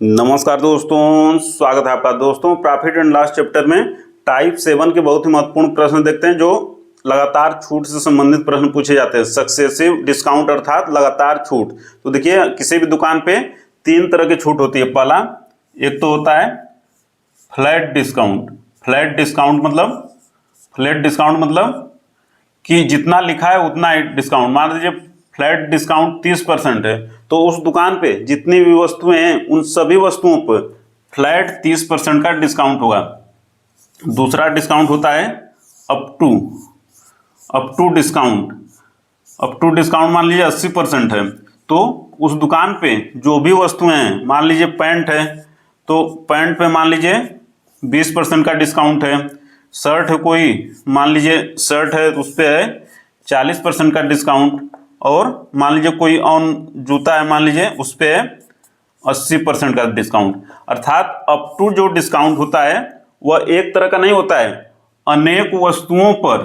नमस्कार दोस्तों, स्वागत है आपका। दोस्तों, प्रॉफिट एंड लॉस चैप्टर में टाइप 7 के बहुत ही महत्वपूर्ण प्रश्न देखते हैं जो लगातार छूट से संबंधित प्रश्न पूछे जाते हैं। सक्सेसिव डिस्काउंट अर्थात लगातार छूट। तो देखिए, किसी भी दुकान पे 3 तरह की छूट होती है। पहला, एक तो होता है फ्लैट डिस्काउंट। फ्लैट डिस्काउंट मतलब कि जितना लिखा है उतना ही डिस्काउंट। मान लीजिए फ्लैट डिस्काउंट 30% है, तो उस दुकान पे जितनी भी वस्तुएं हैं उन सभी वस्तुओं पर फ्लैट 30% का डिस्काउंट होगा। दूसरा डिस्काउंट होता है up to discount. Up to discount मान लीजिए 80% है, तो उस दुकान पे जो भी वस्तुएं हैं, मान लीजिए पैंट है तो पैंट पे मान लीजिए 20% का डिस्काउंट है। शर्ट है, कोई मान लीजिए शर्ट है तो उस पर है 40% का डिस्काउंट। और मान लीजिए कोई ऑन जूता है, मान लीजिए उस पर है 80% का डिस्काउंट। अर्थात अप टू जो डिस्काउंट होता है वह एक तरह का नहीं होता है, अनेक वस्तुओं पर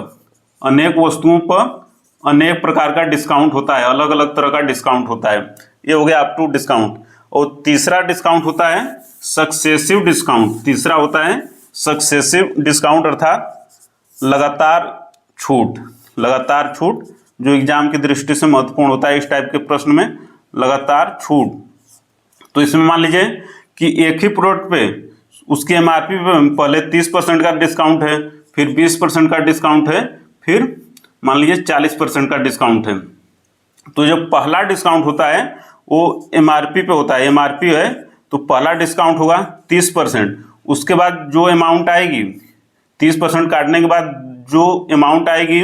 अनेक प्रकार का डिस्काउंट होता है, अलग अलग तरह का डिस्काउंट होता है। ये हो गया अप टू डिस्काउंट। और तीसरा डिस्काउंट होता है सक्सेसिव डिस्काउंट। तीसरा होता है सक्सेसिव डिस्काउंट अर्थात लगातार छूट जो एग्जाम की दृष्टि से महत्वपूर्ण होता है। इस टाइप के प्रश्न में लगातार छूट। तो इसमें मान लीजिए कि एक ही प्रोडक्ट पे उसकी एमआरपी पे पहले 30% का डिस्काउंट है, फिर 20% का डिस्काउंट है, फिर मान लीजिए 40% का डिस्काउंट है। तो जो पहला डिस्काउंट होता है वो एमआरपी पे होता है। एमआरपी है तो पहला डिस्काउंट होगा 30%। उसके बाद जो अमाउंट आएगी, 30% काटने के बाद जो अमाउंट आएगी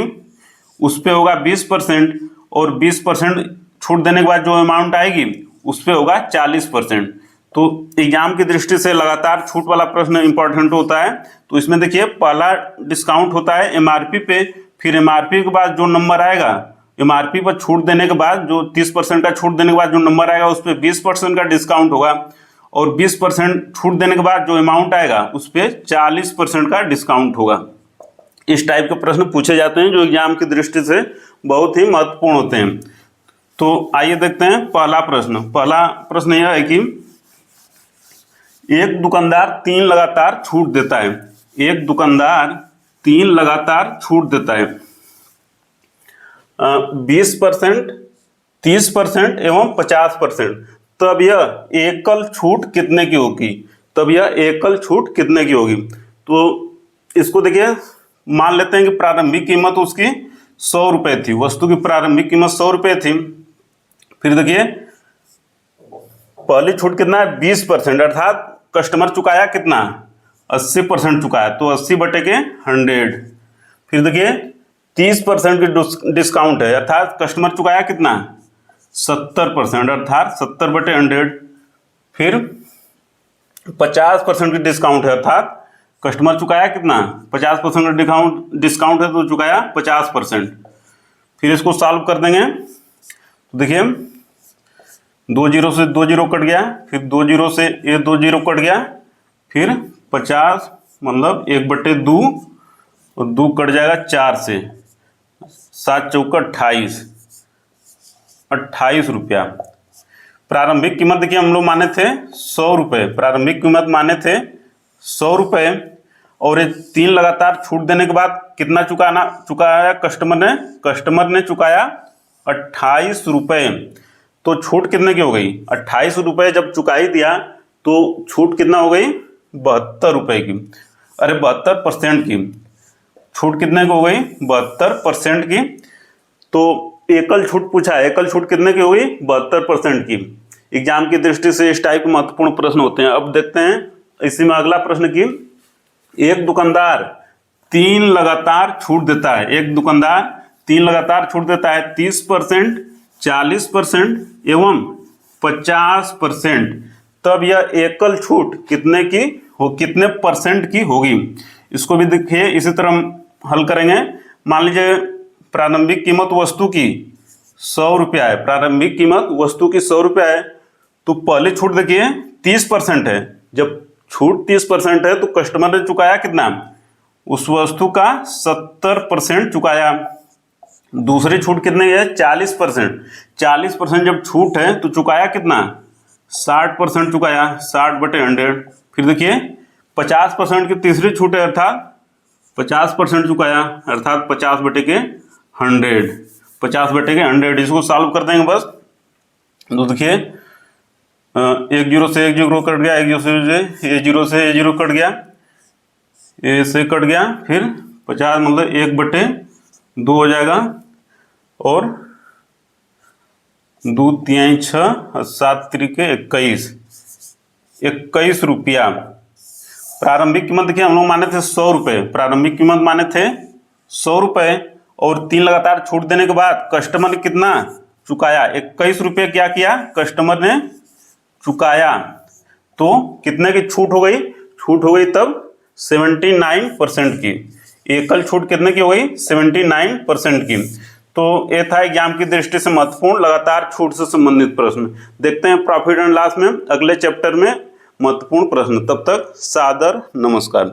उस पे होगा 20%। और 20% छूट देने के बाद जो अमाउंट आएगी उस पे होगा 40%। तो एग्जाम की दृष्टि से लगातार छूट वाला प्रश्न इंपॉर्टेंट होता है। तो इसमें देखिए, पहला डिस्काउंट होता है एमआरपी पे, फिर एमआरपी के बाद जो नंबर आएगा, एमआरपी पर छूट देने के बाद जो 30% का छूट देने के बाद जो नंबर आएगा उस पर 20% का डिस्काउंट होगा। और 20% छूट देने के बाद जो अमाउंट आएगा उस पर 40% का डिस्काउंट होगा। इस टाइप के प्रश्न पूछे जाते हैं जो एग्जाम की दृष्टि से बहुत ही महत्वपूर्ण होते हैं। तो आइए देखते हैं पहला प्रश्न यह है कि एक दुकानदार 3 लगातार छूट देता है। एक दुकानदार 3 लगातार छूट देता है, 20%, 30% एवं 50%। तब यह एकल छूट कितने की होगी? तो इसको देखिए, मान लेते हैं कि प्रारंभिक कीमत उसकी 100 रुपये थी। वस्तु की प्रारंभिक कीमत 100 रुपये थी। फिर देखिए, पहली छूट कितना है? 20%। अर्थात कस्टमर चुकाया कितना? 80% चुकाया, तो 80/100। फिर देखिए, 30% की डिस्काउंट है, अर्थात कस्टमर चुकाया कितना? 70%, अर्थात 70/100। फिर 50% की डिस्काउंट है, अर्थात कस्टमर चुकाया कितना? 50% का डिस्काउंट है तो चुकाया 50%। फिर इसको सॉल्व कर देंगे तो देखिए, 2 जीरो से 2 जीरो कट गया, फिर 2 जीरो से ये 2 जीरो कट गया, फिर 50 मतलब 1/2 और 2 कट जाएगा 4 से, 7 चौका 28 रुपया। प्रारंभिक कीमत देखिए, हम लोग माने थे 100 रुपये। प्रारंभिक कीमत माने थे 100 रुपये, और ये 3 लगातार छूट देने के बाद कितना चुकाया कस्टमर ने चुकाया 28 रुपये। तो छूट कितने की हो गई? 28 रुपये जब चुका ही दिया तो छूट कितना हो गई? 72 रुपये की। अरे 72% की छूट कितने की हो गई? 72% की। तो एकल छूट पूछा है, एकल छूट कितने की हो गई? 72% की। एग्जाम की दृष्टि से इस टाइप के महत्वपूर्ण प्रश्न होते हैं। अब देखते हैं इसी में अगला प्रश्न की, एक दुकानदार 3 लगातार छूट देता है। एक दुकानदार 3 लगातार छूट देता है, 30%, 40% एवं 50%। तब यह एकल छूट कितने परसेंट की होगी? इसको भी देखिए, इसी तरह हल करेंगे। मान लीजिए प्रारंभिक कीमत वस्तु की 100 रुपया है। प्रारंभिक कीमत वस्तु की 100 रुपया है, तो पहली छूट देखिए 30% है। जब छूट 30% है तो कस्टमर ने चुकाया कितना? उस वस्तु का 70% चुकाया। दूसरी छूट कितनी है? 40%। 40% जब छूट है तो चुकाया कितना? 60% चुकाया, 60/100। फिर देखिए 50% की तीसरी छूट है, अर्थात 50% चुकाया, अर्थात 50/100, 50/100। इसको सॉल्व कर देंगे बस। तो देखिए 1 0 से 1 0 कट गया, 1 0 से ए 0 कट गया, ए से कट गया, फिर 50 मतलब 1/2 हो जाएगा, और 2 3 6 7 3 21 रुपया। प्रारंभिक कीमत देखिए हम लोग माने थे 100 रुपये, प्रारंभिक कीमत माने थे 100 रुपये, और 3 लगातार छूट देने के बाद कस्टमर ने कितना चुकाया, 21 रुपये क्या किया कस्टमर ने चुकाया। तो कितने की छूट हो गई, छूट हो गई तब 79% की। एकल छूट कितने की हो गई, 79% की। तो ये था एग्जाम की दृष्टि से महत्वपूर्ण लगातार छूट से संबंधित प्रश्न। देखते हैं प्रॉफिट एंड लॉस में अगले चैप्टर में महत्वपूर्ण प्रश्न। तब तक सादर नमस्कार।